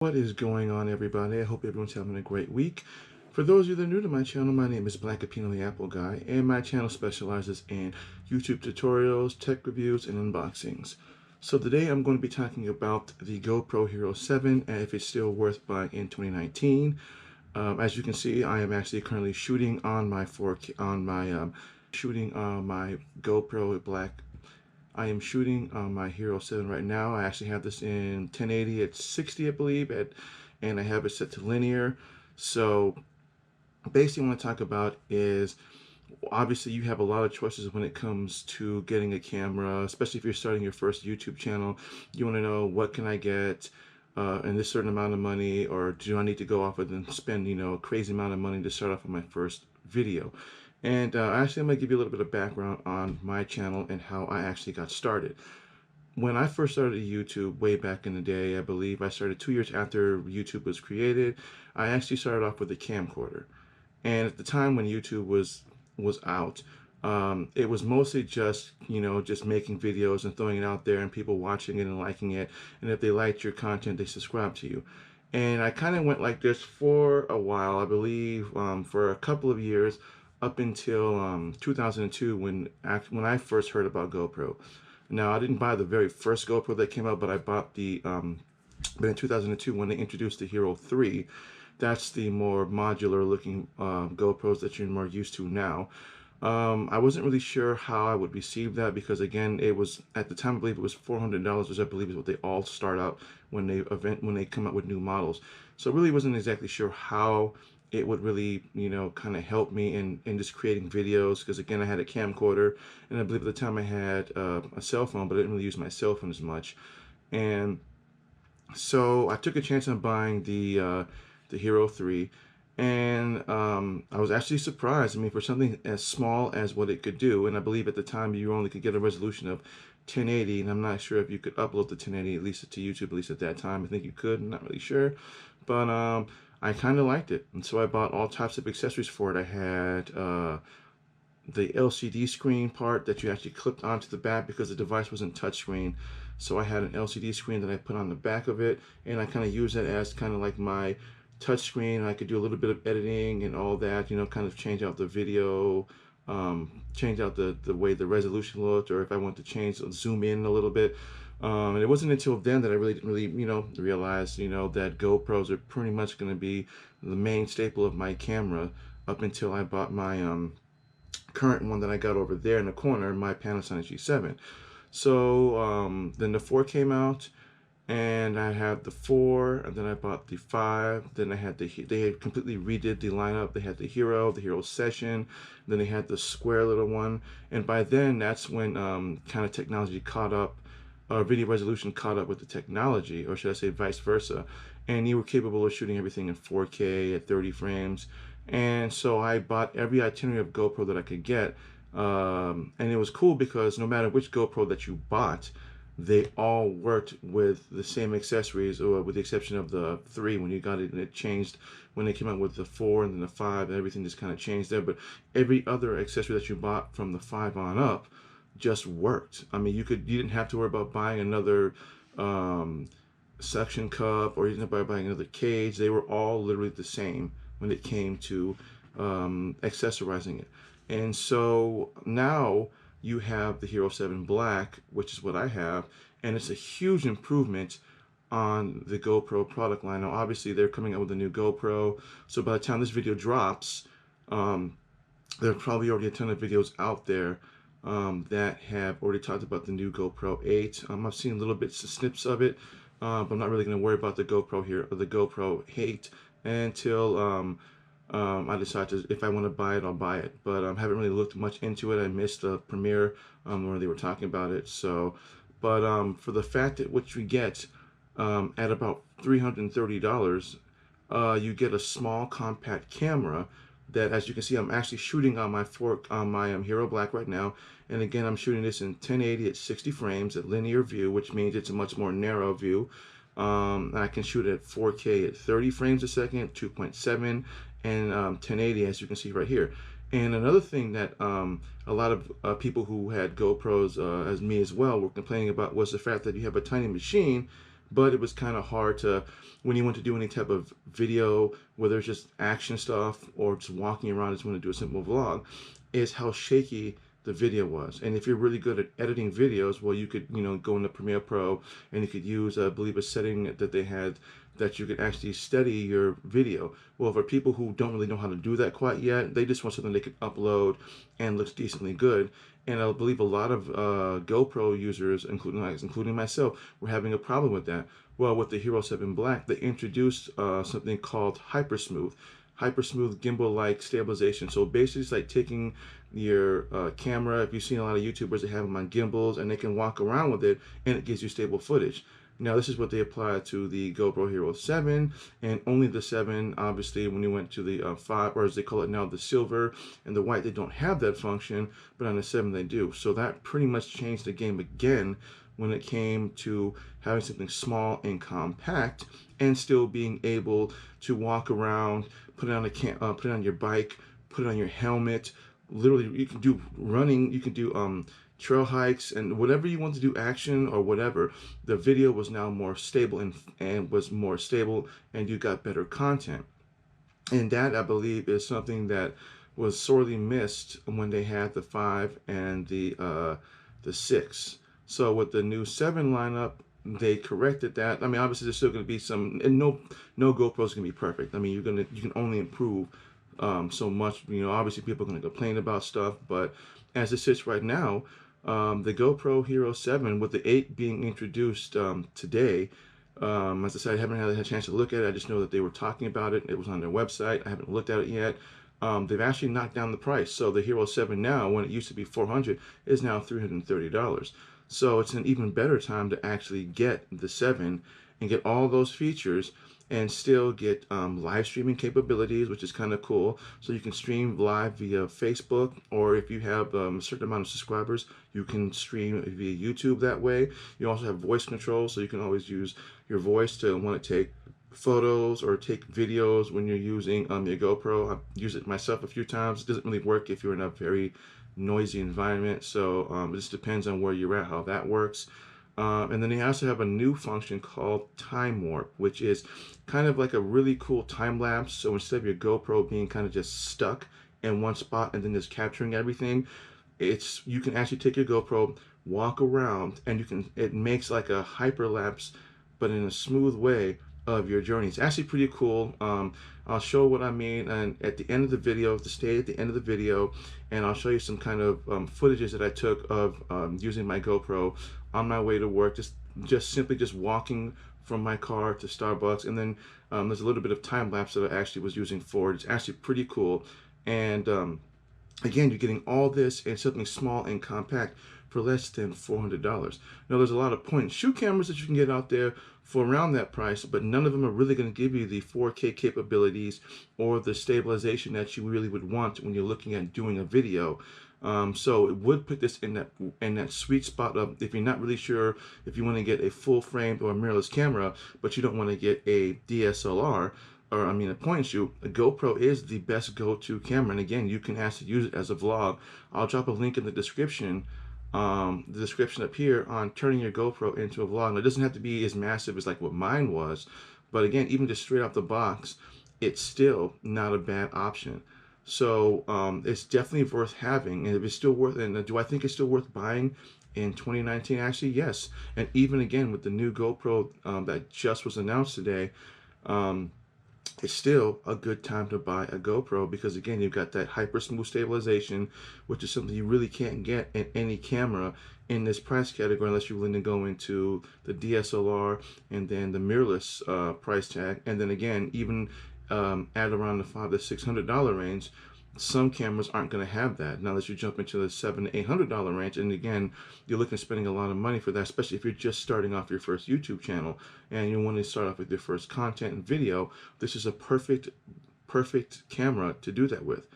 What is going on, everybody? I hope everyone's having a great week. For those of you that are new to my channel, my name is Black Apino the Apple Guy, and my channel specializes in YouTube tutorials, tech reviews, and unboxings. So today I'm going to be talking about the GoPro Hero 7 and if it's still worth buying in 2019. As you can see, I am actually currently shooting on my 4K shooting on my GoPro Black. I am shooting on my Hero 7 right now. I actually have this in 1080 at 60, I believe, and I have it set to linear. So basically what I want to talk about is obviously you have a lot of choices when it comes to getting a camera, especially if you're starting your first YouTube channel. You want to know, what can I get in this certain amount of money, or do I need to go off and spend a crazy amount of money to start off with my first video? And actually I'm going to give you a little bit of background on my channel and how I actually got started. When I first started YouTube way back in the day, I believe I started 2 years after YouTube was created. I actually started off with a camcorder. And at the time when YouTube was out, it was mostly just just making videos and throwing it out there and people watching it and liking it, and if they liked your content they subscribed to you. And I kind of went like this for a while, I believe, for a couple of years, up until 2002 when I first heard about GoPro. Now, I didn't buy the very first GoPro that came out, but I bought but in 2002 when they introduced the Hero 3. That's the more modular looking GoPros that you're more used to now. I wasn't really sure how I would receive that because, again, it was, at the time, I believe it was $400, which I believe is what they all start out when they come out with new models. So I really wasn't exactly sure how it would really, kind of help me in just creating videos, because again, I had a camcorder, and I believe at the time I had a cell phone, but I didn't really use my cell phone as much. And so I took a chance on buying the Hero 3, and I was actually surprised. I mean, for something as small as what it could do, and I believe at the time you only could get a resolution of 1080, and I'm not sure if you could upload the 1080 at least to YouTube, at least at that time. I think you could, I'm not really sure, but I kind of liked it, and so I bought all types of accessories for it. I had the LCD screen part that you actually clipped onto the back because the device wasn't touchscreen. So I had an LCD screen that I put on the back of it, and I kind of use it as kind of like my touch screen. I could do a little bit of editing and all that, kind of change out the video, change out the way the resolution looked, or if I want to zoom in a little bit. And it wasn't until then that I really didn't really, realize, that GoPros are pretty much going to be the main staple of my camera up until I bought my current one that I got over there in the corner, my Panasonic G7. So then the 4 came out, and I had the 4, and then I bought the 5. Then I had they had completely redid the lineup. They had the Hero Session, then they had the square little one, and by then that's when kind of technology caught up, video resolution caught up with the technology, or should I say vice versa, and you were capable of shooting everything in 4K at 30 frames. And so I bought every itinerary of GoPro that I could get, and it was cool because no matter which GoPro that you bought, they all worked with the same accessories, or with the exception of the 3 when you got it, and it changed when they came out with the 4 and then the 5, and everything just kind of changed there. But every other accessory that you bought from the 5 on up just worked. I mean, you didn't have to worry about buying another suction cup, or you didn't have to worry about buying another cage. They were all literally the same when it came to accessorizing it. And so now you have the Hero 7 Black, which is what I have, and it's a huge improvement on the GoPro product line. Now, obviously, they're coming out with a new GoPro, so by the time this video drops, there are probably already a ton of videos out there that have already talked about the new GoPro 8. I've seen little bits of snips of it, but I'm not really going to worry about the GoPro here, or the GoPro 8, until I decide if I want to buy it, I'll buy it. But I haven't really looked much into it. I missed the premiere where they were talking about it. So, but for the fact that what you get at about $330, you get a small compact camera that, as you can see, I'm actually shooting on my Hero Black right now. And again, I'm shooting this in 1080 at 60 frames at linear view, which means it's a much more narrow view. I can shoot at 4K at 30 frames a second, 2.7, and 1080, as you can see right here. And another thing that a lot of people who had GoPros, as me as well, were complaining about was the fact that you have a tiny machine, but it was kind of hard to, when you want to do any type of video, whether it's just action stuff or just walking around, just want to do a simple vlog, is how shaky the video was. And if you're really good at editing videos, well, you could, go into Premiere Pro, and you could use, I believe, a setting that they had that you could actually steady your video. Well, for people who don't really know how to do that quite yet, they just want something they could upload and looks decently good. And I believe a lot of GoPro users, including myself, were having a problem with that. Well, with the Hero 7 Black, they introduced something called Hypersmooth gimbal-like stabilization. So basically, it's like taking your camera. If you've seen a lot of YouTubers that have them on gimbals, and they can walk around with it, and it gives you stable footage. Now, this is what they apply to the GoPro Hero 7, and only the 7. Obviously, when you went to the 5, or as they call it now, the silver and the white, they don't have that function, but on the 7 they do. So that pretty much changed the game again when it came to having something small and compact, and still being able to walk around, put it on put it on your bike, put it on your helmet. Literally, you can do running, you can do trail hikes, and whatever you want to do, action or whatever. The video was now more stable and was more stable, and you got better content. And that, I believe, is something that was sorely missed when they had the 5 and the 6. So with the new 7 lineup, they corrected that. I mean, obviously there's still going to be some, and no GoPro's going to be perfect. I mean, you can only improve so much. Obviously people are going to complain about stuff, but as it sits right now, the GoPro Hero 7 with the 8 being introduced today. As I said, I haven't had a chance to look at it. I just know that they were talking about it. It was on their website. I haven't looked at it yet. They've actually knocked down the price. So the Hero 7 now, when it used to be $400, is now $330. So it's an even better time to actually get the 7 and get all those features, and still get live streaming capabilities, which is kind of cool. So you can stream live via Facebook, or if you have a certain amount of subscribers, you can stream via YouTube that way. You also have voice control, so you can always use your voice to want to take photos or take videos when you're using your GoPro. I've used it myself a few times. It doesn't really work if you're in a very noisy environment, so it just depends on where you're at, how that works. And then they also have a new function called Time Warp, which is kind of like a really cool time lapse. So instead of your GoPro being kind of just stuck in one spot and then just capturing everything, you can actually take your GoPro, walk around, and it makes like a hyperlapse, but in a smooth way, of your journey. It's actually pretty cool. I'll show what I mean, and at the end of the video, to stay at the end of the video, and I'll show you some kind of footages that I took of using my GoPro on my way to work, just simply walking from my car to Starbucks. And then there's a little bit of time lapse that I actually was using for it. It's actually pretty cool. And again, you're getting all this and something small and compact for less than $400. Now, there's a lot of point and shoot cameras that you can get out there for around that price, but none of them are really going to give you the 4K capabilities or the stabilization that you really would want when you're looking at doing a video. So it would put this in that sweet spot of, if you're not really sure if you want to get a full framed or a mirrorless camera, but you don't want to get a DSLR, or a point and shoot, a GoPro is the best go-to camera. And again, you can actually use it as a vlog. I'll drop a link in the description up here on turning your GoPro into a vlog. Now, it doesn't have to be as massive as like what mine was, but again, even just straight out the box, it's still not a bad option. So it's definitely worth having. And if it's still worth, and do I think it's still worth buying in 2019? Actually, yes. And even again with the new GoPro that just was announced today, it's still a good time to buy a GoPro, because again, you've got that hyper smooth stabilization, which is something you really can't get in any camera in this price category unless you're willing to go into the DSLR and then the mirrorless price tag. And then again, even at around the $500 to $600 range, some cameras aren't going to have that. Now, unless you jump into the $700 to $800 range, and again, you're looking at spending a lot of money for that, especially if you're just starting off your first YouTube channel and you want to start off with your first content and video. This is a perfect camera to do that with.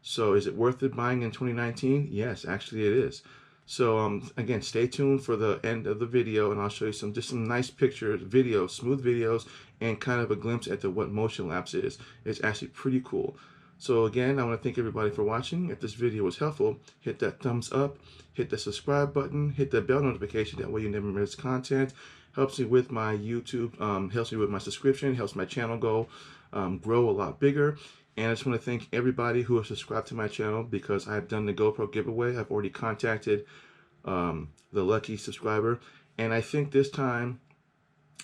So is it worth it buying in 2019? Yes, actually it is. So again, stay tuned for the end of the video, and I'll show you some nice pictures, videos, smooth videos, and kind of a glimpse at what motion lapse is. It's actually pretty cool. So again, I want to thank everybody for watching. If this video was helpful, hit that thumbs up, hit the subscribe button, hit the bell notification. That way you never miss content. helps me with my YouTube, helps me with my subscription, helps my channel grow a lot bigger. And I just want to thank everybody who has subscribed to my channel, because I've done the GoPro giveaway. I've already contacted the lucky subscriber, and I think this time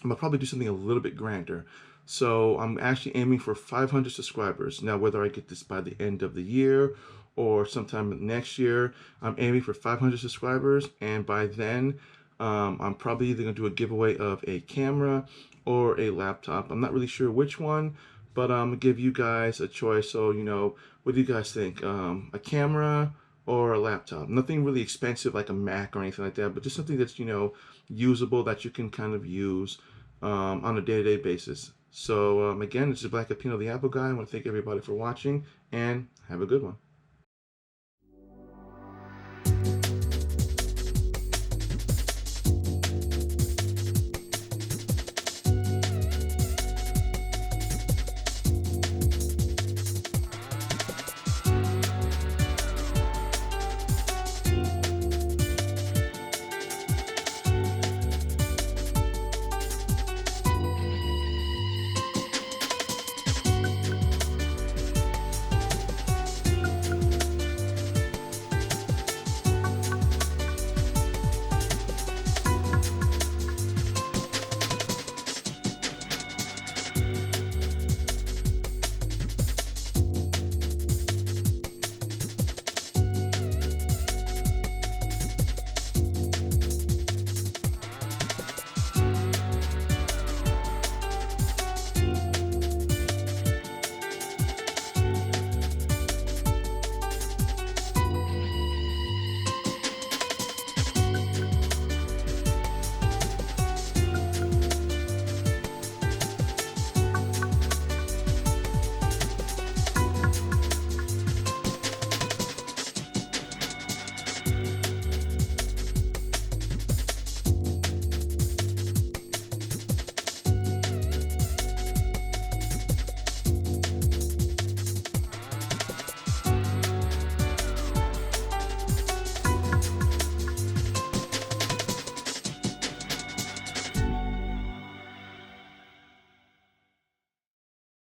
I'm gonna probably do something a little bit grander. So I'm actually aiming for 500 subscribers. Now, whether I get this by the end of the year or sometime next year, I'm aiming for 500 subscribers, and by then I'm probably either gonna do a giveaway of a camera or a laptop. I'm not really sure which one, but I'm gonna give you guys a choice. So, you know, what do you guys think? A camera or a laptop? Nothing really expensive like a Mac or anything like that, but just something that's, you know, usable, that you can kind of use on a day-to-day basis. So again, this is Black Apino the Apple Guy. I want to thank everybody for watching, and have a good one.